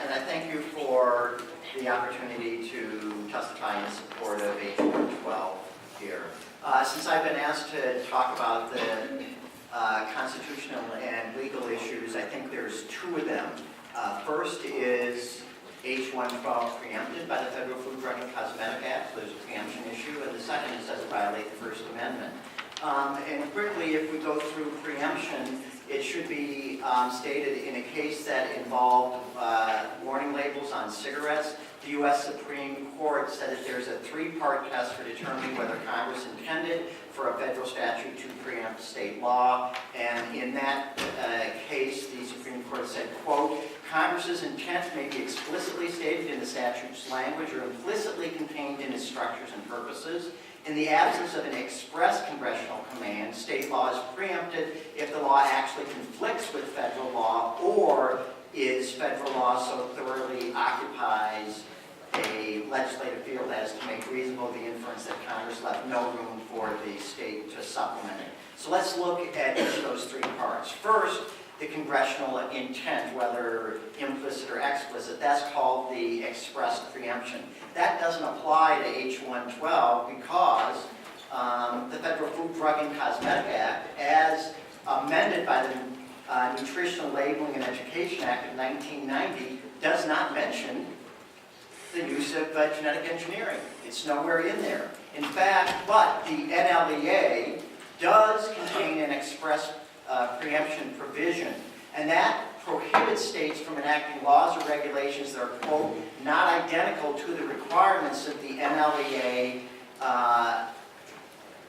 and I thank you for the opportunity to testify in support of H112 here. Since I've been asked to talk about the constitutional and legal issues, I think there's two of them. First is H112 preempted by the Federal Food, Drug, and Cosmetic Act, so there's a preemption issue, and the second is does it violate the First Amendment. And quickly, if we go through preemption, it should be stated in a case that involved warning labels on cigarettes. The U.S. Supreme Court said that there's a three-part test for determining whether Congress intended for a federal statute to preempt state law. And in that case, the Supreme Court said, quote, Congress's intent may be explicitly stated in the statute's language or implicitly contained in its structures and purposes. In the absence of an express congressional command, state law is preempted if the law actually conflicts with federal law or is federal law so thoroughly occupies a legislative field as to make reasonable the inference that Congress left no room for the state to supplement it. So let's look at each of those three parts. First, the congressional intent, whether implicit or explicit, that's called the express preemption. That doesn't apply to H112 because the Federal Food, Drug, and Cosmetic Act, as amended by the Nutritional Labeling and Education Act of 1990, does not mention the use of genetic engineering. It's nowhere in there. In fact, but the NLEA does contain an express preemption provision, and that prohibits states from enacting laws or regulations that are, quote, not identical to the requirements of the NLEA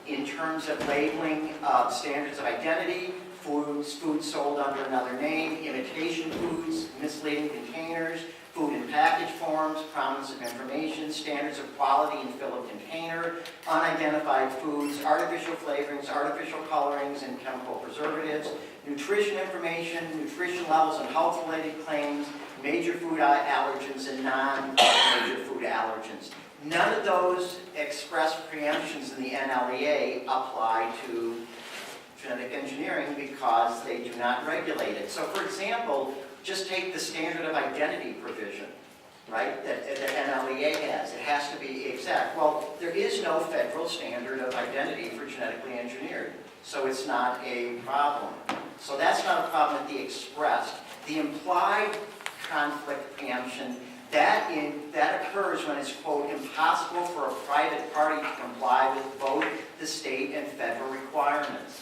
in terms of labeling of standards of identity, foods sold under another name, imitation foods, misleading containers, food in package forms, prominence of information, standards of quality and fill of container, unidentified foods, artificial flavorings, artificial colorings, and chemical preservatives, nutrition information, nutrition levels and health-related claims, major food allergens, and non-major food allergens. None of those express preemptions in the NLEA apply to genetic engineering because they do not regulate it. So, for example, just take the standard of identity provision, right, that NLEA has. It has to be exact. Well, there is no federal standard of identity for genetically engineered, so it's not a problem. So that's not a problem with the expressed. The implied conflict preemption, that occurs when it's, quote, impossible for a private party to comply with both the state and federal requirements.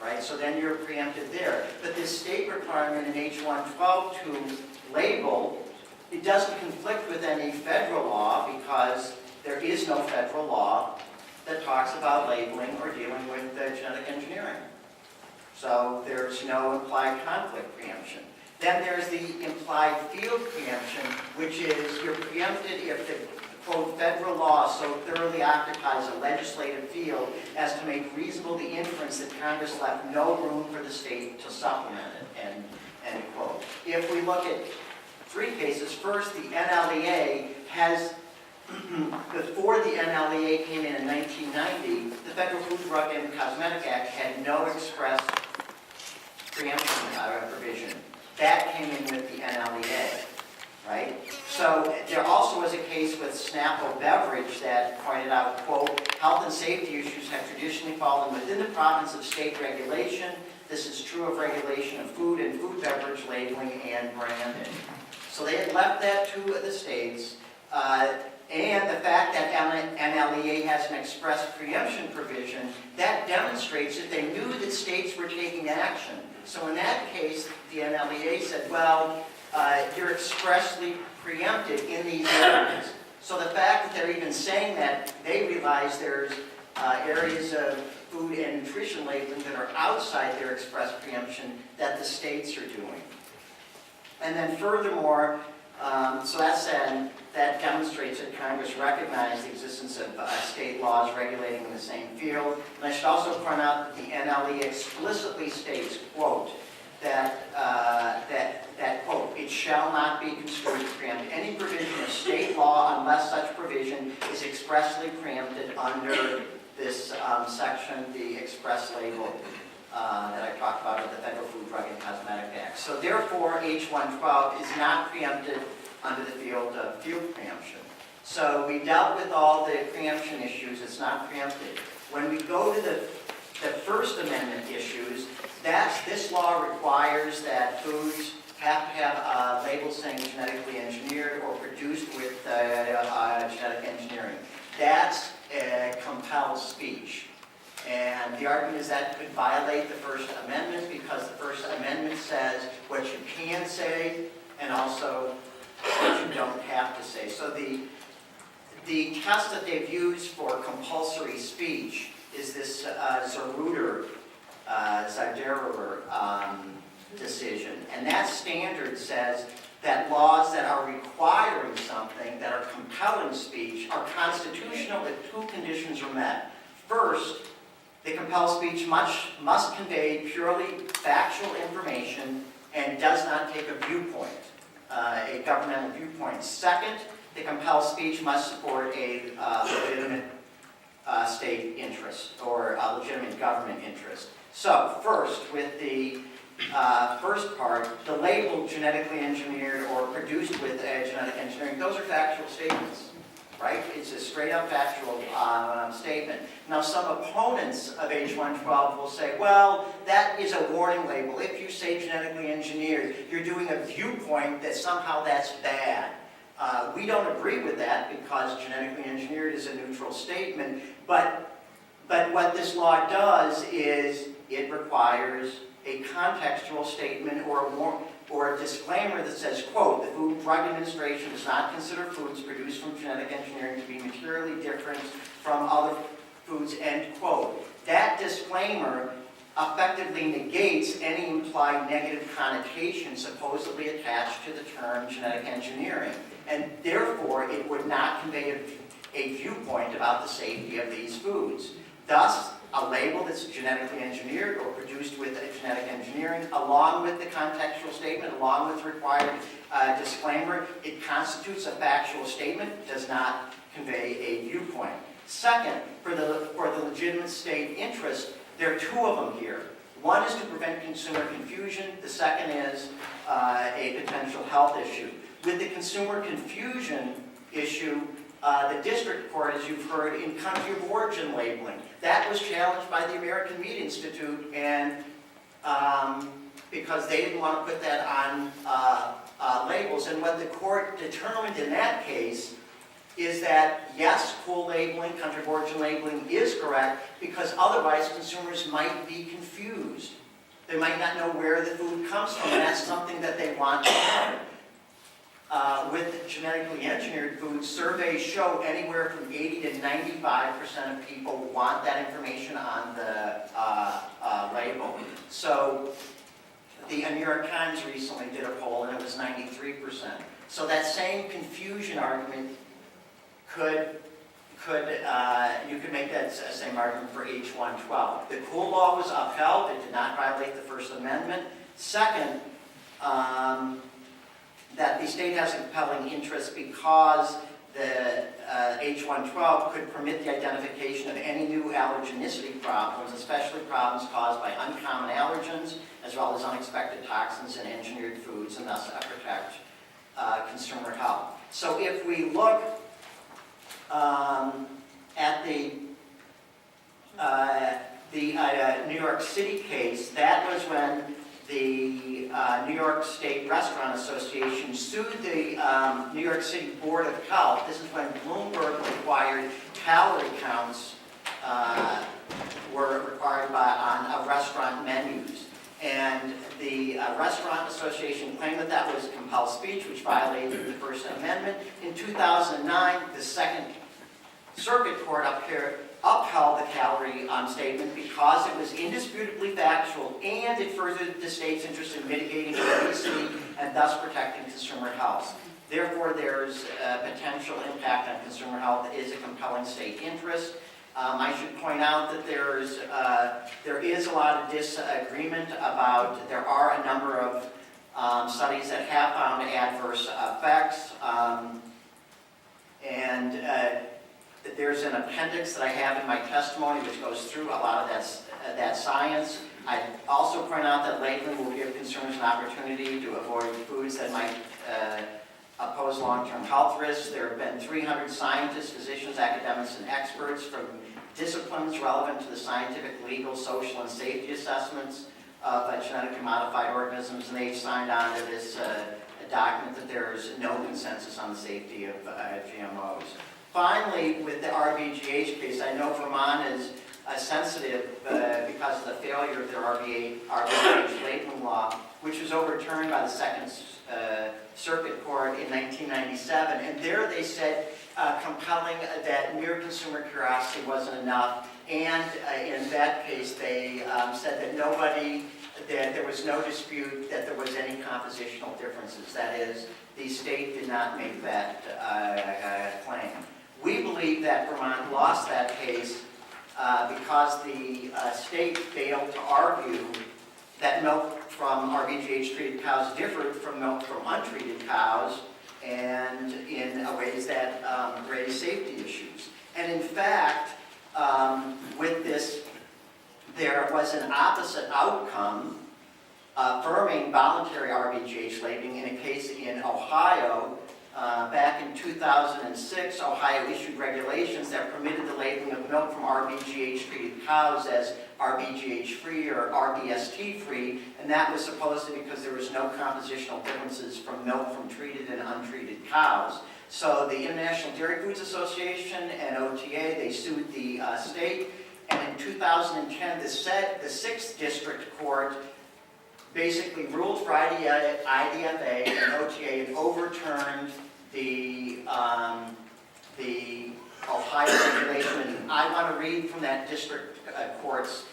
Right, so then you're preempted there. But this state requirement in H112 to label, it doesn't conflict with any federal law because there is no federal law that talks about labeling or dealing with genetic engineering. So there's no implied conflict preemption. Then there's the implied field preemption, which is you're preempted if the, quote, federal law so thoroughly occupies a legislative field as to make reasonable the inference that Congress left no room for the state to supplement it, end quote. If we look at three cases, first, the NLEA has, before the NLEA came in 1990, the Federal Food, Drug, and Cosmetic Act had no express preemption provision. That came in with the NLEA. Right? So there also was a case with Snapple Beverage that pointed out, quote, health and safety issues have traditionally fallen within the province of state regulation. This is true of regulation of food and food beverage labeling and branding. So they had left that to the states. And the fact that NLEA has an express preemption provision, that demonstrates that they knew that states were taking action. So in that case, the NLEA said, well, you're expressly preempted in these areas. So the fact that they're even saying that, they realize there's areas of food and nutrition labeling that are outside their express preemption that the states are doing. And then furthermore, so that demonstrates that Congress recognized the existence of state laws regulating in the same field. And I should also point out that the NLEA explicitly states, quote, that, quote, it shall not be construed to preempt any provision of state law unless such provision is expressly preempted under this section, the express label that I talked about of the Federal Food, Drug, and Cosmetic Act. So therefore, H112 is not preempted under the field of field preemption. So we dealt with all the preemption issues. It's not preempted. When we go to the First Amendment issues, this law requires that foods have to have labels saying genetically engineered or produced with genetic engineering. That's compels speech. And the argument is that could violate the First Amendment because the First Amendment says what you can say and also what you don't have to say. So the test that they've used for compulsory speech is this Zerruder decision. And that standard says that laws that are requiring something, that are compelling speech, are constitutional if two conditions are met. First, the compelled speech must convey purely factual information and does not take a viewpoint, a governmental viewpoint. Second, the compelled speech must support a legitimate state interest or a legitimate government interest. So first, with the first part, the label genetically engineered or produced with genetic engineering, those are factual statements, right? It's a straight up factual statement. Now some opponents of H112 will say, well, that is a warning label. If you say genetically engineered, you're doing a viewpoint that somehow that's bad. We don't agree with that because genetically engineered is a neutral statement, but what this law does is it requires a contextual statement or a disclaimer that says, quote, the Food and Drug Administration does not consider foods produced from genetic engineering to be materially different from other foods, end quote. That disclaimer effectively negates any implied negative connotation supposedly attached to the term genetic engineering. And therefore, it would not convey a viewpoint about the safety of these foods. Thus, a label that's genetically engineered or produced with genetic engineering, along with the contextual statement, along with required disclaimer, it constitutes a factual statement, does not convey a viewpoint. Second, for the legitimate state interest, there are two of them here. One is to prevent consumer confusion. The second is a potential health issue. With the consumer confusion issue, the district court, as you've heard, in country of origin labeling, that was challenged by the American Meat Institute, and because they didn't want to put that on labels. And what the court determined in that case is that, yes, full labeling, country of origin labeling is correct, because otherwise consumers might be confused. They might not know where the food comes from, and that's something that they want to know. With genetically engineered foods, surveys show anywhere from 80 to 95% of people want that information on the label. So the New York Times recently did a poll and it was 93%. So that same confusion argument you could make that same argument for H112. The Cool Law was upheld. It did not violate the First Amendment. Second, that the state has a compelling interest because the H112 could permit the identification of any new allergenicity problems, especially problems caused by uncommon allergens, as well as unexpected toxins in engineered foods, and thus protect consumer health. So if we look at the New York City case, that was when the New York State Restaurant Association sued the New York City Board of Health. This is when Bloomberg required calorie counts were required on restaurant menus. And the Restaurant Association claimed that that was compelled speech, which violated the First Amendment. In 2009, the Second Circuit Court up here upheld the calorie statement because it was indisputably factual and it furthered the state's interest in mitigating obesity and thus protecting consumer health. Therefore, there's a potential impact on consumer health. It is a compelling state interest. I should point out that there is a lot of disagreement about, there are a number of studies that have found adverse effects, there's an appendix that I have in my testimony which goes through a lot of that science. I also point out that labeling will give consumers an opportunity to avoid foods that might pose long-term health risks. There have been 300 scientists, physicians, academics, and experts from disciplines relevant to the scientific, legal, social, and safety assessments of genetically modified organisms, and they've signed on to this document that there is no consensus on the safety of GMOs. Finally, with the RBGH case, I know Vermont is sensitive because of the failure of their RBGH labeling law, which was overturned by the Second Circuit Court in 1997. And there they said, compelling that mere consumer curiosity wasn't enough. And in that case, they said that there was no dispute that there was any compositional differences. That is, the state did not make that claim. We believe that Vermont lost that case because the state failed to argue that milk from RBGH-treated cows differed from milk from untreated cows, and in ways that raise safety issues. And in fact, with this, there was an opposite outcome, affirming voluntary RBGH labeling in a case in Ohio. Back in 2006, Ohio issued regulations that permitted the labeling of milk from RBGH-treated cows as RBGH-free or RBST-free, and that was supposedly because there was no compositional differences from milk from treated and untreated cows. So the International Dairy Foods Association and OTA, they sued the state, and in 2010, the 6th District Court basically ruled for IDFA and OTA and overturned the Ohio regulation. And I want to read from that district court's,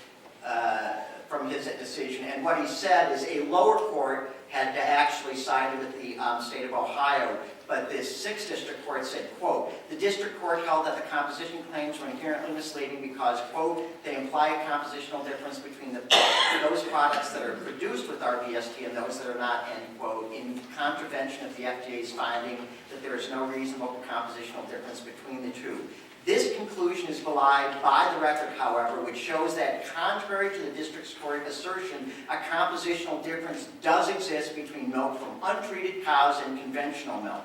from his decision. And what he said is a lower court had to actually side with the state of Ohio. But the 6th District Court said, quote, the district court held that the composition claims were inherently misleading because, quote, they imply a compositional difference between those products that are produced with RBST and those that are not, end quote, in contravention of the FDA's finding that there is no reasonable compositional difference between the two. This conclusion is belied by the record, however, which shows that contrary to the district's court assertion, a compositional difference does exist between milk from untreated cows and conventional milk.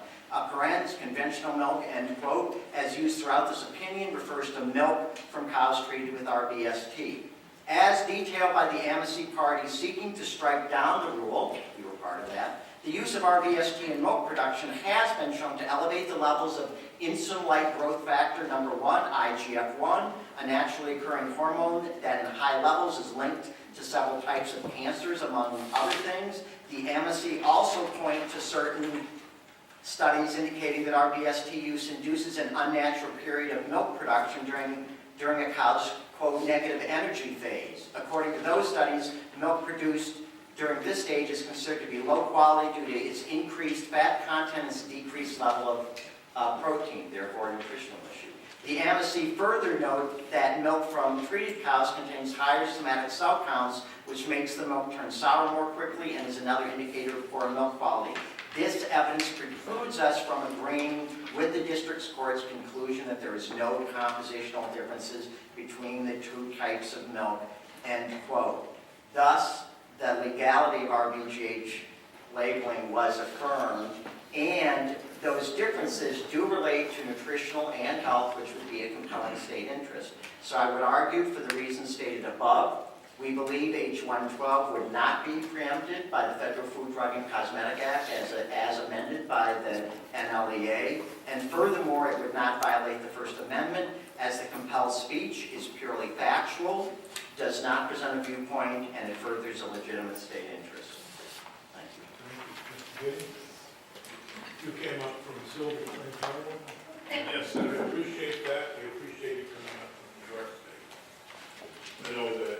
Parents, conventional milk, end quote, as used throughout this opinion, refers to milk from cows treated with RBST. As detailed by the amnesty party seeking to strike down the rule, we were part of that, the use of RBST in milk production has been shown to elevate the levels of insulin-like growth factor number 1, IGF-1, a naturally occurring hormone that in high levels is linked to several types of cancers, among other things. The amnesty also point to certain studies indicating that RBST use induces an unnatural period of milk production during a cow's, quote, negative energy phase. According to those studies, milk produced during this stage is considered to be low quality due to its increased fat content and its decreased level of protein, therefore a nutritional issue. The amnesty further note that milk from treated cows contains higher somatic cell counts, which makes the milk turn sour more quickly and is another indicator of poor milk quality. This evidence precludes us from agreeing with the district's court's conclusion that there is no compositional differences between the two types of milk, end quote. Thus, the legality of RBGH labeling was affirmed, and those differences do relate to nutritional and health, which would be a compelling state interest. So I would argue, for the reasons stated above, we believe H112 would not be preempted by the Federal Food, Drug, and Cosmetic Act as amended by the NLEA, and furthermore, it would not violate the First Amendment, as the compelled speech is purely factual, does not present a viewpoint, and it furthers a legitimate state interest. Thank you. Thank you, Mr. Goody. You came up from Silver Spring, Colorado? Yes, I appreciate that. We appreciate you coming up from New York State. I know that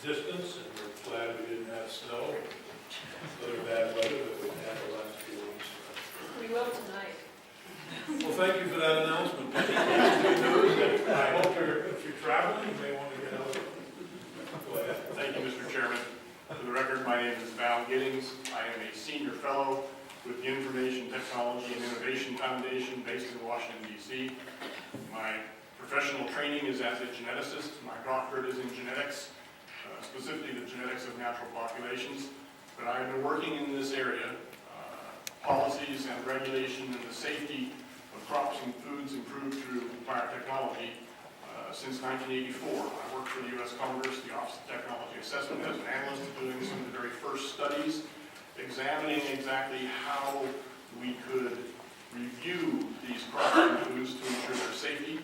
distance, and we're glad we didn't have snow, other bad weather that we've had the last few weeks. We will tonight. Well, thank you for that announcement. That's good news. And I hope if you're traveling, you may want to get out. Go ahead. Thank you, Mr. Chairman. For the record, my name is Val Giddings. I am a senior fellow with the Information Technology and Innovation Foundation based in Washington, D.C. My professional training is as a geneticist. My doctorate is in genetics, specifically the genetics of natural populations. But I have been working in this area policies and regulation and the safety of crops and foods improved through biotechnology since 1984. I worked for the U.S. Congress, the Office of Technology Assessment, as an analyst, doing some of the very first studies, examining exactly how we could review these crops and foods to ensure their safety.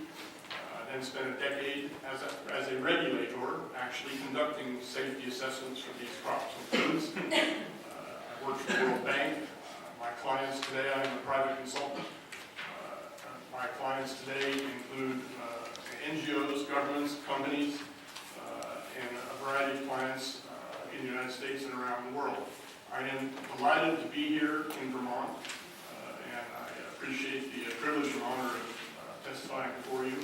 Then spent a decade as a regulator, actually conducting safety assessments for these crops and foods. I worked for the World Bank. My clients today, I am a private consultant. My clients today include NGOs, governments, companies, and a variety of clients in the United States and around the world. I am delighted to be here in Vermont, and I appreciate the privilege and honor of testifying before you.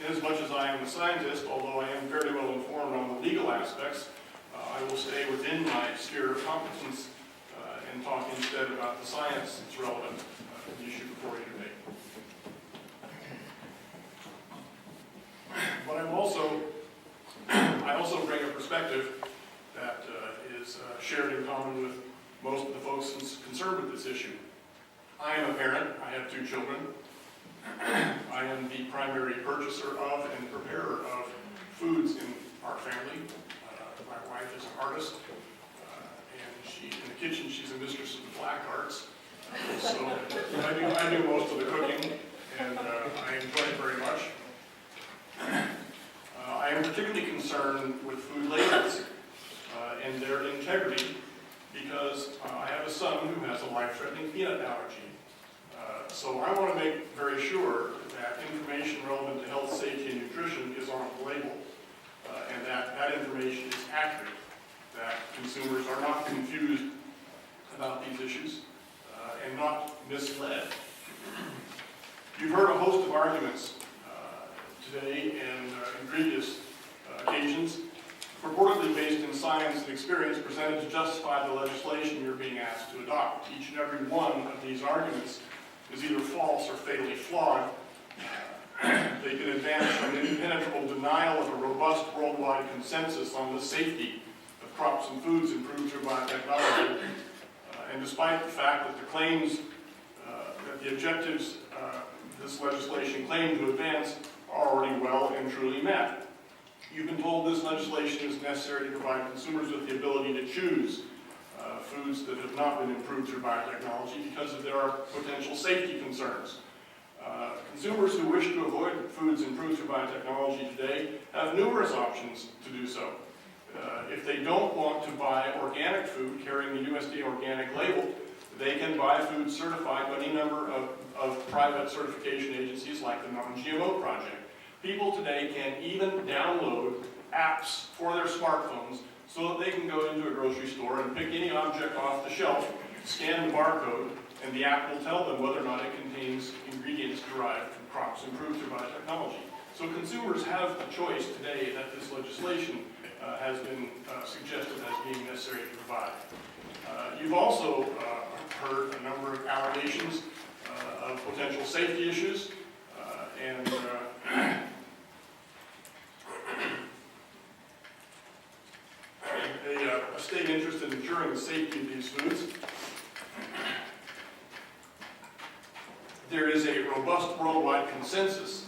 Inasmuch as I am a scientist, although I am fairly well informed on the legal aspects, I will stay within my sphere of competence and talk instead about the science that's relevant to the issue before you today. But I also bring a perspective that is shared in common with most of the folks concerned with this issue. I am a parent. I have 2 children. I am the primary purchaser of and preparer of foods in our family. My wife is an artist, and in the kitchen she's a mistress of the black arts. So I do most of the cooking, and I enjoy it very much. I am particularly concerned with food labels and their integrity because I have a son who has a life-threatening peanut allergy. So I want to make very sure that information relevant to health, safety, and nutrition is on the label, and that information is accurate, that consumers are not confused about these issues and not misled. You've heard a host of arguments today and in previous occasions, purportedly based in science and experience, presented to justify the legislation you're being asked to adopt. Each and every one of these arguments is either false or fatally flawed. They can advance an impenetrable denial of a robust worldwide consensus on the safety of crops and foods improved through biotechnology. And despite the fact that the claims, that the objectives this legislation claimed to advance are already well and truly met. You've been told this legislation is necessary to provide consumers with the ability to choose foods that have not been improved through biotechnology because there are potential safety concerns. Consumers who wish to avoid foods improved through biotechnology today have numerous options to do so. If they don't want to buy organic food carrying the USDA organic label, they can buy food certified by any number of private certification agencies like the Non-GMO Project. People today can even download apps for their smartphones so that they can go into a grocery store and pick any object off the shelf, scan the barcode, and the app will tell them whether or not it contains ingredients derived from crops improved through biotechnology. So consumers have a choice today that this legislation has been suggested as being necessary to provide. You've also heard a number of allegations of potential safety issues and a state interest in ensuring the safety of these foods. There is a robust worldwide consensus,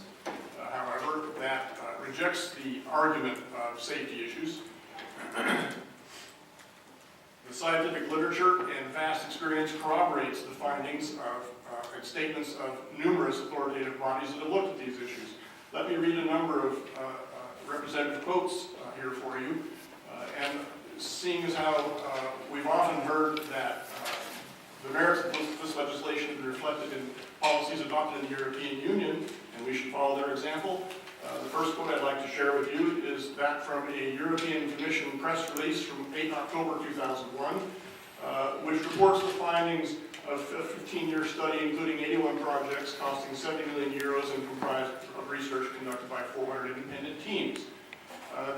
however, that rejects the argument of safety issues. The scientific literature and vast experience corroborates the findings of and statements of numerous authoritative bodies that have looked at these issues. Let me read a number of representative quotes here for you. And seeing as how we've often heard that the merits of this legislation have been reflected in policies adopted in the European Union, and we should follow their example, the first quote I'd like to share with you is that from a European Commission press release from 8 October 2001, which reports the findings of a 15-year study including 81 projects costing 70 million euros and comprised of research conducted by 400 independent teams.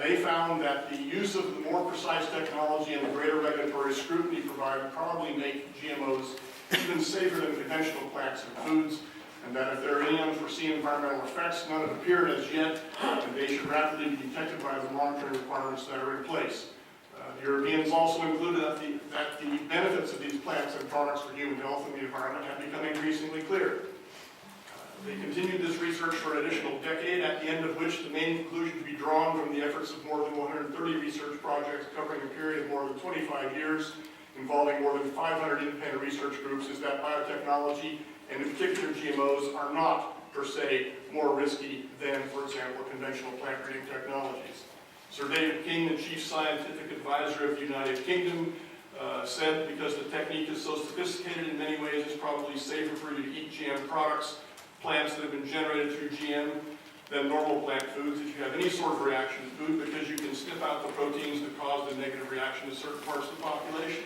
They found that the use of the more precise technology and the greater regulatory scrutiny provided probably make GMOs even safer than conventional plants and foods, and that if there are any unforeseen environmental effects, none have appeared as yet, and they should rapidly be detected by the monitoring requirements that are in place. The Europeans also included that the benefits of these plants and products for human health and the environment have become increasingly clear. They continued this research for an additional decade, at the end of which the main conclusion to be drawn from the efforts of more than 130 research projects covering a period of more than 25 years, involving more than 500 independent research groups, is that biotechnology, and in particular GMOs, are not per se more risky than, for example, conventional plant breeding technologies. Sir David King, the Chief Scientific Advisor of the United Kingdom, said because the technique is so sophisticated, in many ways it's probably safer for you to eat GM products, plants that have been generated through GM, than normal plant foods if you have any sort of reaction to food, because you can sniff out the proteins that cause the negative reaction to certain parts of the population.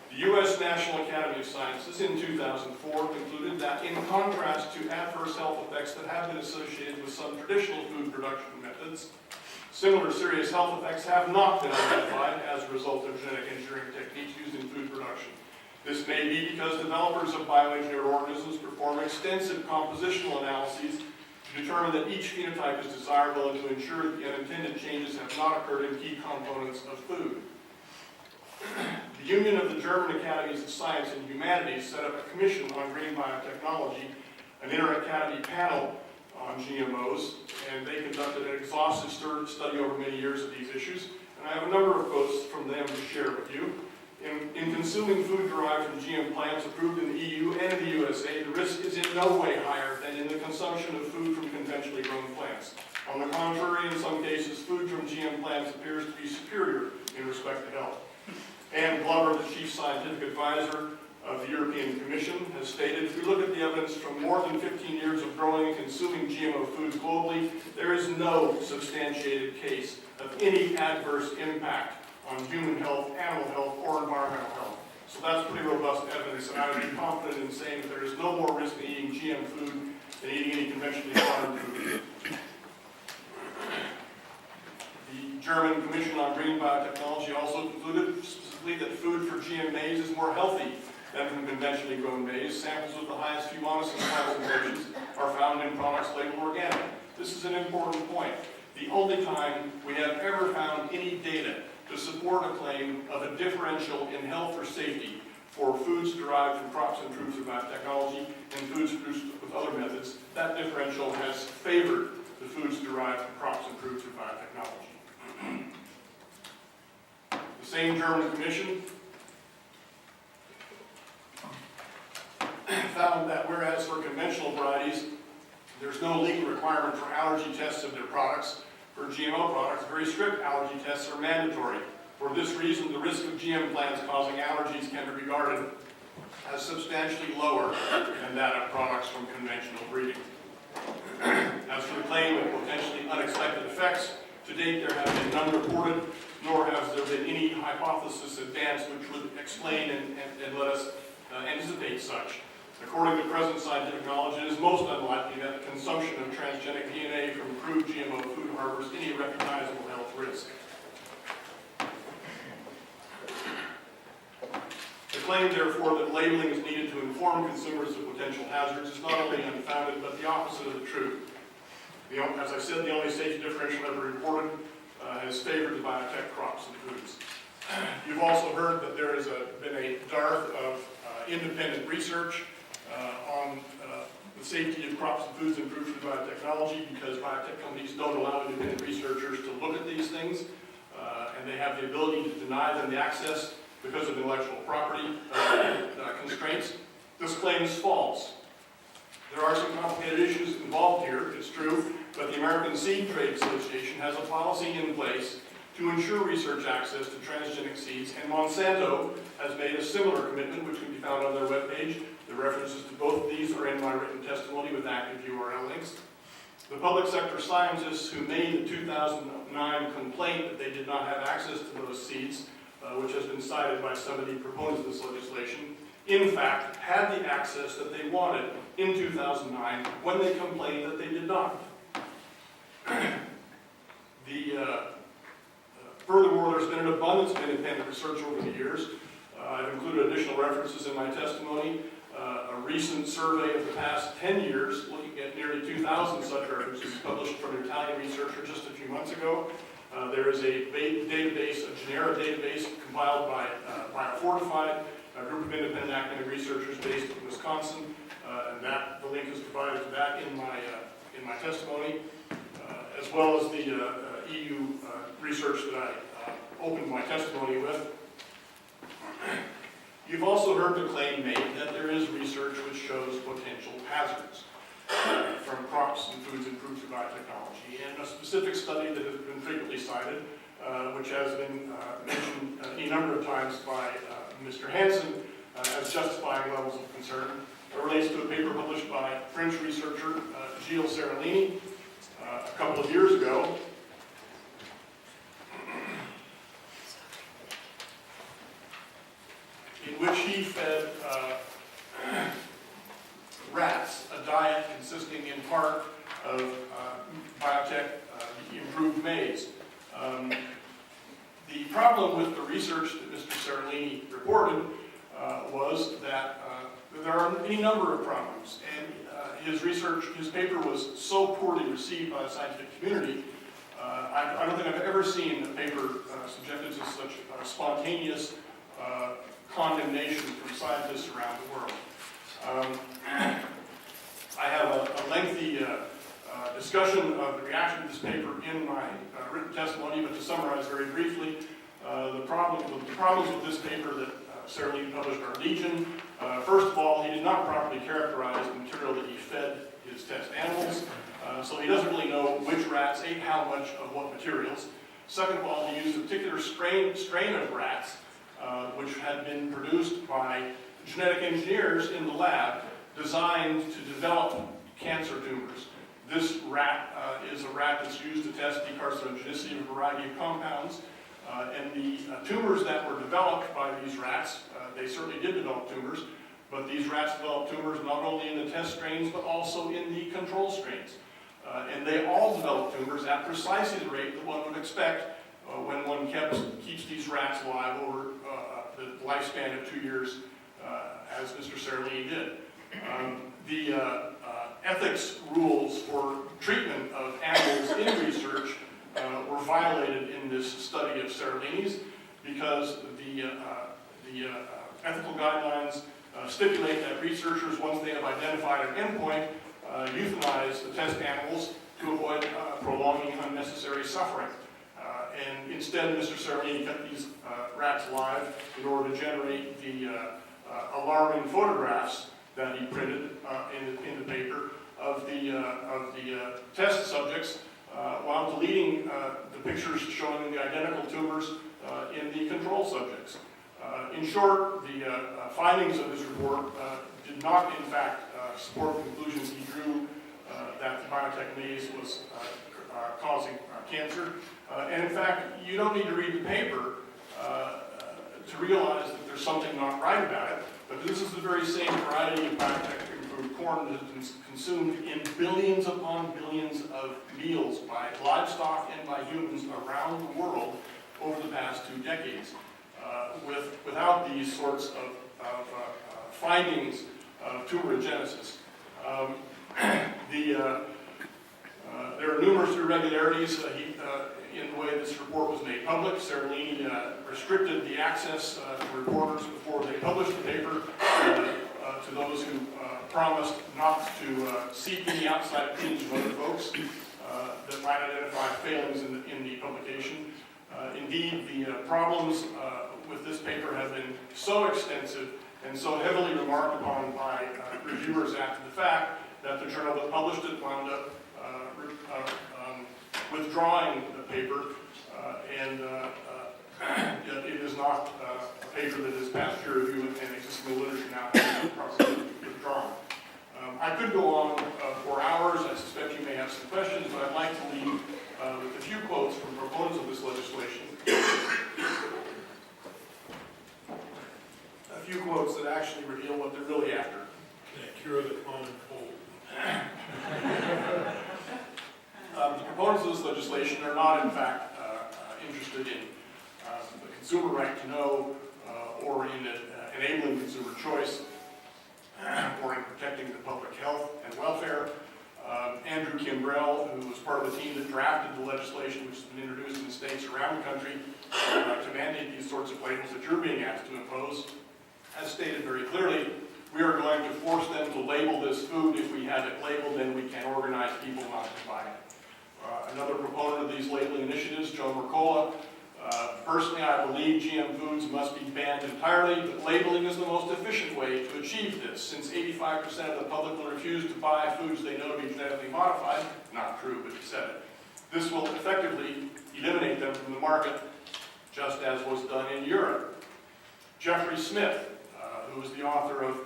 The U.S. National Academy of Sciences in 2004 concluded that in contrast to adverse health effects that have been associated with some traditional food production methods, similar serious health effects have not been identified as a result of genetic engineering techniques used in food production. This may be because developers of bioengineered organisms perform extensive compositional analyses to determine that each phenotype is desirable and to ensure that the unintended changes have not occurred in key components of food. The Union of the German Academies of Science and Humanities set up a commission on green biotechnology, an inter-academy panel on GMOs, and they conducted an exhaustive study over many years of these issues. And I have a number of quotes from them to share with you. In consuming food derived from GM plants approved in the EU and in the USA, the risk is in no way higher than in the consumption of food from conventionally grown plants. On the contrary, in some cases, food from GM plants appears to be superior in respect to health. Anne Glover, the Chief Scientific Advisor of the European Commission, has stated, if we look at the evidence from more than 15 years of growing and consuming GMO foods globally, there is no substantiated case of any adverse impact on human health, animal health, or environmental health. So that's pretty robust evidence, and I would be confident in saying that there is no more risk in eating GM food than eating any conventionally farmed food. The German Commission on Green Biotechnology also concluded specifically that food for GM maize is more healthy than from conventionally grown maize. Samples with the highest fumonism concentrations are found in products labeled organic. This is an important point. The only time we have ever found any data to support a claim of a differential in health or safety for foods derived from crops improved through biotechnology and foods produced with other methods, that differential has favored the foods derived from crops improved through biotechnology. The same German commission found that whereas for conventional varieties, there's no legal requirement for allergy tests of their products, for GMO products, very strict allergy tests are mandatory. For this reason, the risk of GM plants causing allergies can be regarded as substantially lower than that of products from conventional breeding. As for the claim of potentially unexpected effects, to date there have been none reported, nor has there been any hypothesis advanced which would explain and let us anticipate such. According to present scientific knowledge, it is most unlikely that the consumption of transgenic DNA from approved GMO food harbors any recognizable health risk. The claim, therefore, that labeling is needed to inform consumers of potential hazards is not only unfounded, but the opposite of the truth. As I said, the only safety differential ever reported has favored the biotech crops and foods. You've also heard that there has been a dearth of independent research on the safety of crops and foods improved through biotechnology, because biotech companies don't allow independent researchers to look at these things, and they have the ability to deny them the access because of intellectual property constraints. This claim is false. There are some complicated issues involved here, it's true, but the American Seed Trade Association has a policy in place to ensure research access to transgenic seeds, and Monsanto has made a similar commitment, which can be found on their webpage. The references to both of these are in my written testimony with active URL links. The public sector scientists who made the 2009 complaint that they did not have access to those seeds, which has been cited by some of the proponents of this legislation, in fact had the access that they wanted in 2009 when they complained that they did not. Furthermore, there's been an abundance of independent research over the years. I've included additional references in my testimony. A recent survey of the past 10 years, looking at nearly 2,000 such references, published from an Italian researcher just a few months ago, There is a database, a genera database compiled by Fortified, a group of independent academic researchers based in Wisconsin, and the link is provided to that in my testimony, as well as the EU research that I opened my testimony with. You've also heard the claim made that there is research which shows potential hazards from crops and foods improved through biotechnology, and a specific study that has been frequently cited, which has been mentioned a number of times by Mr. Hansen as justifying levels of concern. It relates to a paper published by French researcher Gilles Seralini a couple of years ago. In which he fed rats a diet consisting in part of biotech improved maize. The problem with the research that Mr. Seralini reported was that there are any number of problems, and his paper was so poorly received by the scientific community. I don't think I've ever seen a paper subjected to such spontaneous condemnation from scientists around the world. I have a lengthy discussion of the reaction to this paper in my written testimony, but to summarize very briefly, the problems with this paper that Seralini published are legion. First of all, he did not properly characterize the material that he fed his test animals, so he doesn't really know which rats ate how much of what materials. Second of all, he used a particular strain of rats which had been produced by genetic engineers in the lab designed to develop cancer tumors. This rat is a rat that's used to test the carcinogenicity of a variety of compounds. And the tumors that were developed by these rats, they certainly did develop tumors, but these rats developed tumors not only in the test strains, but also in the control strains. And they all developed tumors at precisely the rate that one would expect when one keeps these rats alive over the lifespan of 2 years, as Mr. Seralini did. The ethics rules for treatment of animals in research were violated in this study of Seralini's because the ethical guidelines stipulate that researchers, once they have identified an endpoint, euthanize the test animals to avoid prolonging unnecessary suffering. And instead, Mr. Seralini kept these rats alive in order to generate the alarming photographs that he printed in the paper of the test subjects, while deleting the pictures showing the identical tumors in the control subjects. In short, the findings of this report did not, in fact, support the conclusions he drew that the biotech maize was causing cancer. And in fact, you don't need to read the paper to realize that there's something not right about it, but this is the very same variety of biotech improved corn that has been consumed in billions upon billions of meals by livestock and by humans around the world over the past 2 decades. Without these sorts of findings of tumorigenesis. There are numerous irregularities in the way this report was made public. Seralini restricted the access to reporters before they published the paper to those who promised not to seek any outside opinions from other folks that might identify failings in the publication. Indeed, the problems with this paper have been so extensive and so heavily remarked upon by reviewers after the fact that the journal that published it wound up withdrawing the paper, and it is not a paper that has passed peer review and exists in the literature now, it's probably withdrawn. I could go on for hours. I suspect you may have some questions, but I'd like to leave with a few quotes from proponents of this legislation. A few quotes that actually reveal what they're really after. Can it cure the common cold? The proponents of this legislation are not, in fact, interested in the consumer right to know or in enabling consumer choice or in protecting the public health and welfare. Andrew Kimbrell, who was part of the team that drafted the legislation which has been introduced in states around the country to mandate these sorts of labels that you're being asked to impose, has stated very clearly, we are going to force them to label this food. If we have it labeled, then we can organize people not to buy it. Another proponent of these labeling initiatives, Joe Mercola, personally, I believe GM foods must be banned entirely, but labeling is the most efficient way to achieve this, since 85% of the public will refuse to buy foods they know to be genetically modified. Not true, but he said it. This will effectively eliminate them from the market, just as was done in Europe. Jeffrey Smith, who is the author of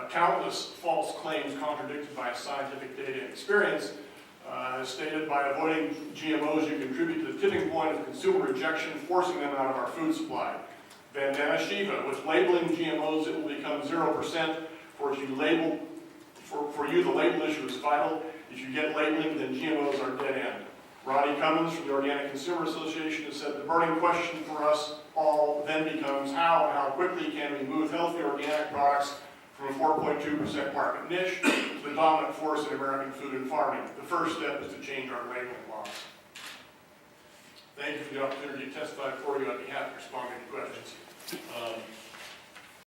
countless false claims contradicted by scientific data and experience, has stated, by avoiding GMOs, you contribute to the tipping point of consumer rejection, forcing them out of our food supply. Vandana Shiva, with labeling GMOs, it will become 0%. For you, the label issue is vital. If you get labeling, then GMOs are dead end. Roddy Cummins from the Organic Consumer Association has said, the burning question for us all then becomes how and how quickly can we move healthy organic products from a 4.2% market niche to the dominant force in American food and farming. The first step is to change our labeling laws. Thank you for the opportunity to testify before you on behalf of responding to questions.